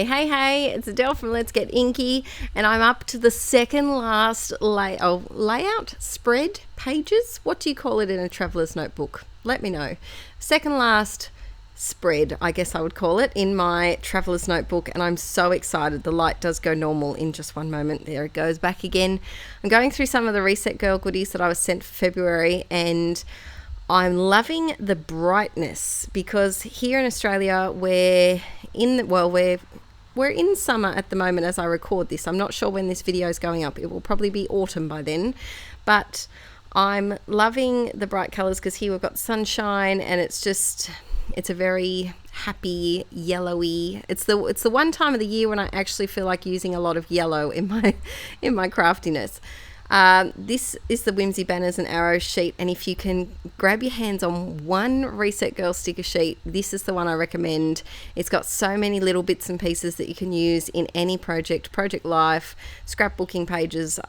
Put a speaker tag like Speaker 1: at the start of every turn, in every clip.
Speaker 1: Hey, it's Adele from Let's Get Inky, and I'm up to the second last layout, spread, pages. What do you call it in a traveler's notebook? Let me know. Second last spread, I guess I would call it, in my traveler's notebook, and I'm so excited. The light does go normal in just one moment. There it goes back again. I'm going through some of the Reset Girl goodies that I was sent for February, and I'm loving the brightness because here in Australia we're in summer at the moment as I record this. I'm not sure when this video is going up. It will probably be autumn by then, but I'm loving the bright colors because here we've got sunshine and it's a very happy yellowy. It's the one time of the year when I actually feel like using a lot of yellow in my craftiness. This is the Whimsy Banners and Arrows sheet, and if you can grab your hands on one Reset Girl sticker sheet, this is the one I recommend. It's got so many little bits and pieces that you can use in any project life, scrapbooking pages,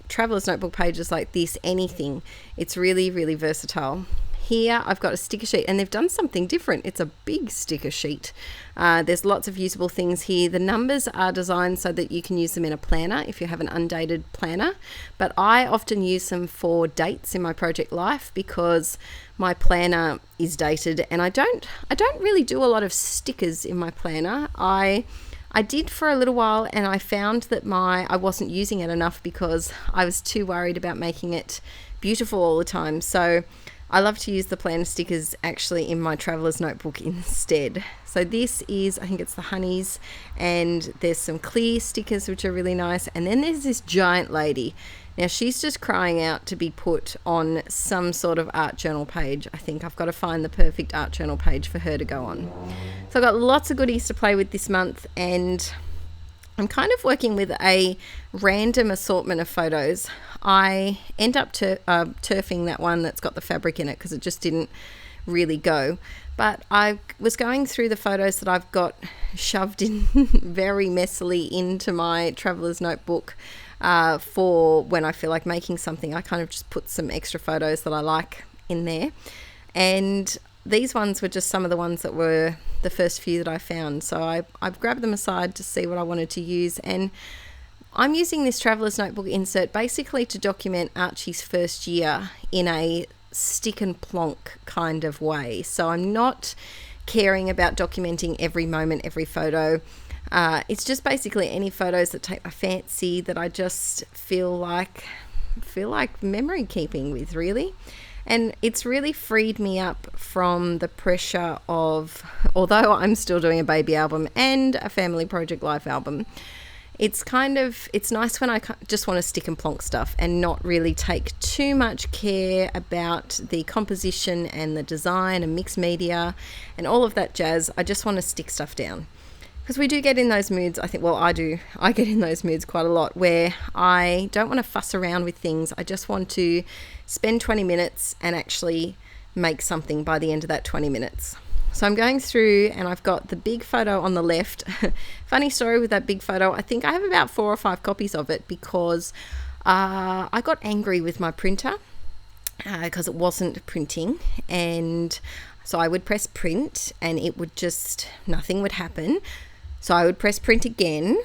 Speaker 1: traveler's notebook pages like this, anything. It's really, really versatile. Here I've got a sticker sheet and they've done something different. It's a big sticker sheet. There's lots of usable things here. The numbers are designed so that you can use them in a planner if you have an undated planner, but I often use them for dates in my project life because my planner is dated and I don't really do a lot of stickers in my planner. I did for a little while and I found that I wasn't using it enough because I was too worried about making it beautiful all the time. So I love to use the planner stickers actually in my traveler's notebook instead. So this is, I think it's the Honeys, and there's some clear stickers which are really nice, and then there's this giant lady. Now she's just crying out to be put on some sort of art journal page. I think I've got to find the perfect art journal page for her to go on. So I've got lots of goodies to play with this month, and I'm kind of working with a random assortment of photos. I end up turfing that one that's got the fabric in it because it just didn't really go. But I was going through the photos that I've got shoved in very messily into my traveler's notebook for when I feel like making something. I kind of just put some extra photos that I like in there. And these ones were just some of the ones that were the first few that I found. So I've grabbed them aside to see what I wanted to use. And I'm using this traveler's notebook insert basically to document Archie's first year in a stick and plonk kind of way. So I'm not caring about documenting every moment, every photo. It's just basically any photos that take my fancy that I just feel like memory keeping with, really. And it's really freed me up from the pressure of, although I'm still doing a baby album and a family project life album, it's nice when I just want to stick and plonk stuff and not really take too much care about the composition and the design and mixed media and all of that jazz. I just want to stick stuff down. Because we do get in those moods, I get in those moods quite a lot where I don't want to fuss around with things. I just want to spend 20 minutes and actually make something by the end of that 20 minutes. So I'm going through and I've got the big photo on the left. Funny story with that big photo. I think I have about 4 or 5 copies of it because I got angry with my printer because it wasn't printing, and so I would press print and nothing would happen. So I would press print again,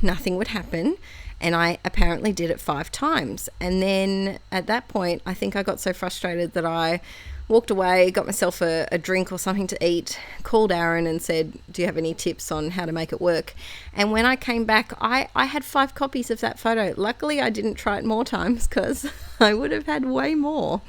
Speaker 1: nothing would happen, and I apparently did it 5 times. And then at that point, I think I got so frustrated that I walked away, got myself a drink or something to eat, called Aaron and said, do you have any tips on how to make it work? And when I came back, I had 5 copies of that photo. Luckily, I didn't try it more times because I would have had way more.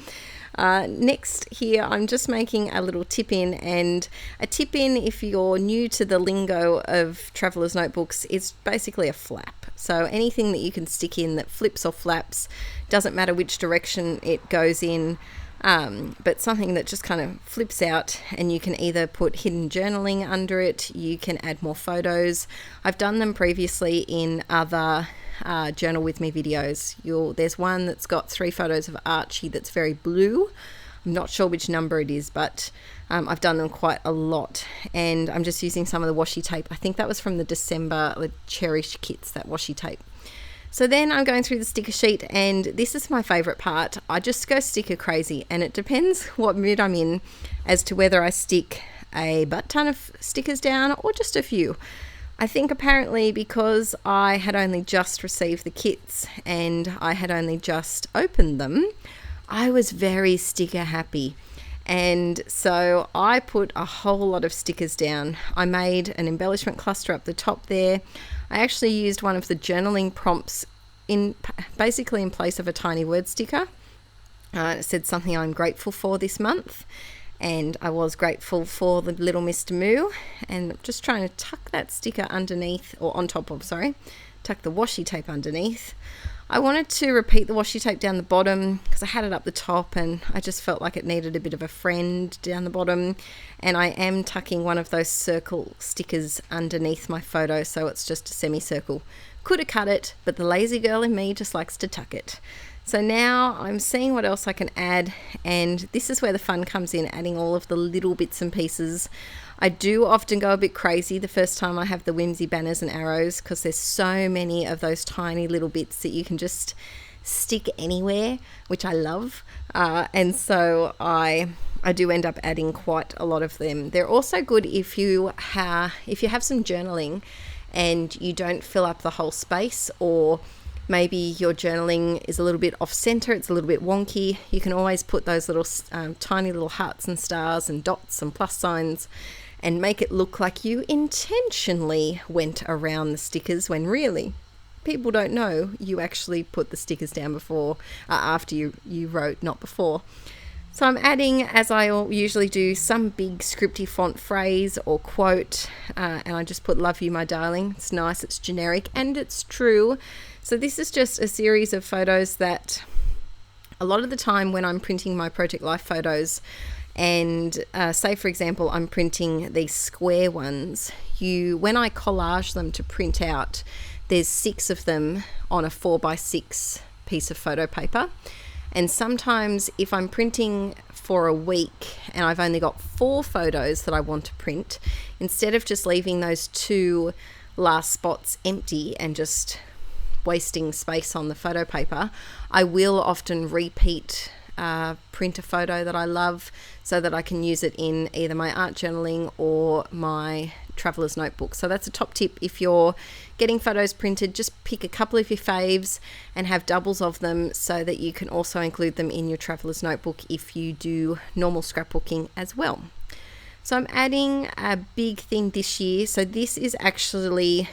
Speaker 1: Next here, I'm just making a little tip-in, and a tip-in, if you're new to the lingo of traveler's notebooks, is basically a flap. So anything that you can stick in that flips or flaps, doesn't matter which direction it goes in, but something that just kind of flips out, and you can either put hidden journaling under it, you can add more photos. I've done them previously in other Journal With Me videos. There's one that's got 3 photos of Archie that's very blue. I'm not sure which number it is, but I've done them quite a lot, and I'm just using some of the washi tape. I think that was from the December Cherish kits, that washi tape. So then I'm going through the sticker sheet, and this is my favorite part. I just go sticker crazy, and it depends what mood I'm in as to whether I stick a butt ton of stickers down or just a few. I think apparently because I had only just received the kits and I had only just opened them, I was very sticker happy. And so I put a whole lot of stickers down. I made an embellishment cluster up the top there. I actually used one of the journaling prompts basically in place of a tiny word sticker. It said something I'm grateful for this month. And I was grateful for the little Mr. Moo, and I'm just trying to tuck that sticker underneath, or on top of, tuck the washi tape underneath. I wanted to repeat the washi tape down the bottom because I had it up the top and I just felt like it needed a bit of a friend down the bottom, and I am tucking one of those circle stickers underneath my photo, so it's just a semicircle. Could have cut it, but the lazy girl in me just likes to tuck it. So now I'm seeing what else I can add, and this is where the fun comes in, adding all of the little bits and pieces. I do often go a bit crazy the first time I have the whimsy banners and arrows because there's so many of those tiny little bits that you can just stick anywhere, which I love. And so I do end up adding quite a lot of them. They're also good if you have some journaling and you don't fill up the whole space, or maybe your journaling is a little bit off center, it's a little bit wonky. You can always put those little tiny little hearts and stars and dots and plus signs and make it look like you intentionally went around the stickers, when really people don't know you actually put the stickers down before, after you wrote, not before. So I'm adding, as I usually do, some big scripty font phrase or quote, and I just put "Love you, my darling." It's nice, it's generic, and it's true. So this is just a series of photos that a lot of the time when I'm printing my Project Life photos, and say for example I'm printing these square ones, when I collage them to print out, there's 6 of them on a 4x6 piece of photo paper. And sometimes if I'm printing for a week and I've only got 4 photos that I want to print, instead of just leaving those 2 last spots empty and just wasting space on the photo paper, I will often repeat print a photo that I love so that I can use it in either my art journaling or my traveler's notebook. So that's a top tip. If you're getting photos printed, just pick a couple of your faves and have doubles of them so that you can also include them in your traveler's notebook if you do normal scrapbooking as well. So I'm adding a big thing this year. So this is actually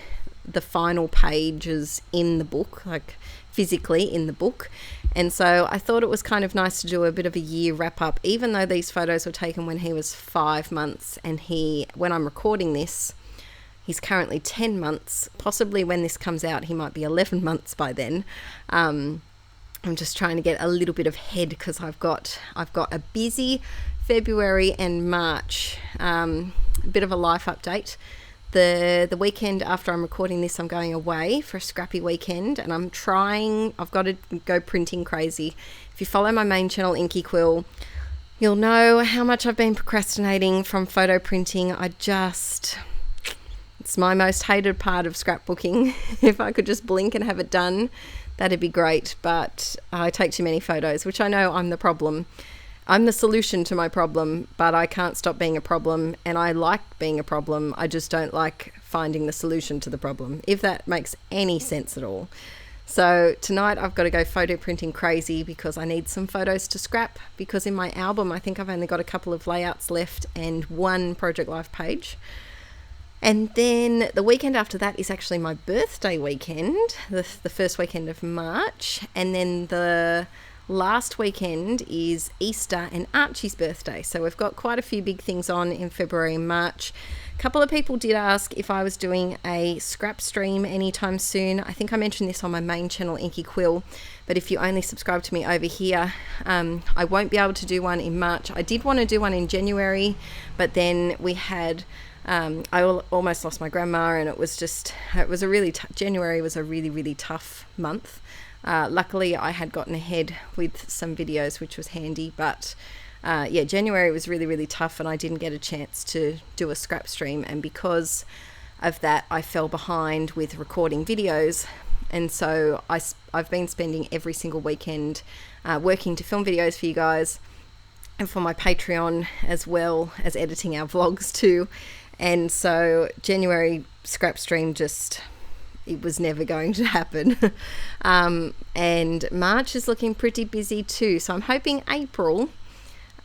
Speaker 1: the final pages in the book, like physically in the book. And so I thought it was kind of nice to do a bit of a year wrap up, even though these photos were taken when he was 5 months, and when I'm recording this, he's currently 10 months. Possibly when this comes out, he might be 11 months by then. I'm just trying to get a little bit of head because I've got a busy February and March. A bit of a life update. The weekend after I'm recording this, I'm going away for a scrappy weekend, and I've got to go printing crazy. If you follow my main channel, Inky Quill, you'll know how much I've been procrastinating from photo printing. It's my most hated part of scrapbooking. If I could just blink and have it done, that'd be great, but I take too many photos, which I know I'm the problem. I'm the solution to my problem, but I can't stop being a problem, and I like being a problem. I just don't like finding the solution to the problem, if that makes any sense at all. So tonight I've got to go photo printing crazy because I need some photos to scrap, because in my album I think I've only got a couple of layouts left and 1 Project Life page. And then the weekend after that is actually my birthday weekend, the first weekend of March, and then the last weekend is Easter and Archie's birthday. So we've got quite a few big things on in February and March. A couple of people did ask if I was doing a scrap stream anytime soon. I think I mentioned this on my main channel, Inky Quill, but if you only subscribe to me over here, I won't be able to do one in March. I did want to do one in January, but then we had I almost lost my grandma, and January was a really, really tough month. Luckily I had gotten ahead with some videos, which was handy, but January was really, really tough, and I didn't get a chance to do a scrap stream, and because of that I fell behind with recording videos, and so I've been spending every single weekend working to film videos for you guys and for my Patreon, as well as editing our vlogs too. And so January scrap stream it was never going to happen. And March is looking pretty busy too. So I'm hoping April,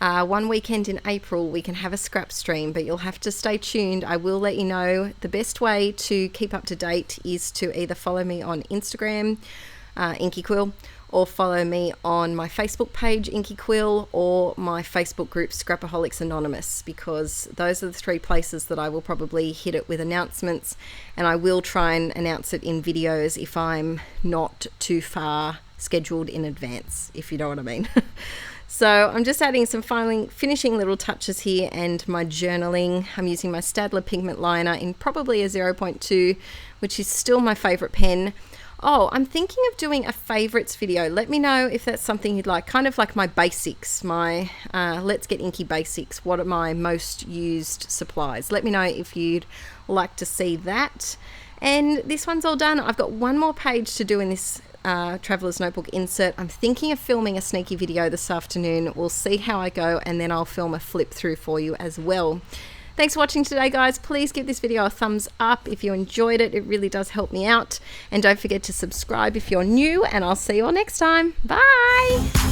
Speaker 1: one weekend in April, we can have a scrap stream, but you'll have to stay tuned. I will let you know. The best way to keep up to date is to either follow me on Instagram, Inky Quill, or follow me on my Facebook page, Inky Quill, or my Facebook group, Scrapaholics Anonymous, because those are the three places that I will probably hit it with announcements, and I will try and announce it in videos if I'm not too far scheduled in advance, if you know what I mean. So I'm just adding some finishing little touches here, and my journaling. I'm using my Staedtler pigment liner in probably a 0.2, which is still my favorite pen. Oh, I'm thinking of doing a favorites video. Let me know if that's something you'd like, kind of like my basics, my Let's Get Inky basics. What are my most used supplies? Let me know if you'd like to see that. And this one's all done. I've got one more page to do in this Traveler's Notebook insert. I'm thinking of filming a sneaky video this afternoon. We'll see how I go, and then I'll film a flip through for you as well. Thanks for watching today, guys. Please give this video a thumbs up if you enjoyed it. It really does help me out. And don't forget to subscribe if you're new, and I'll see you all next time. Bye.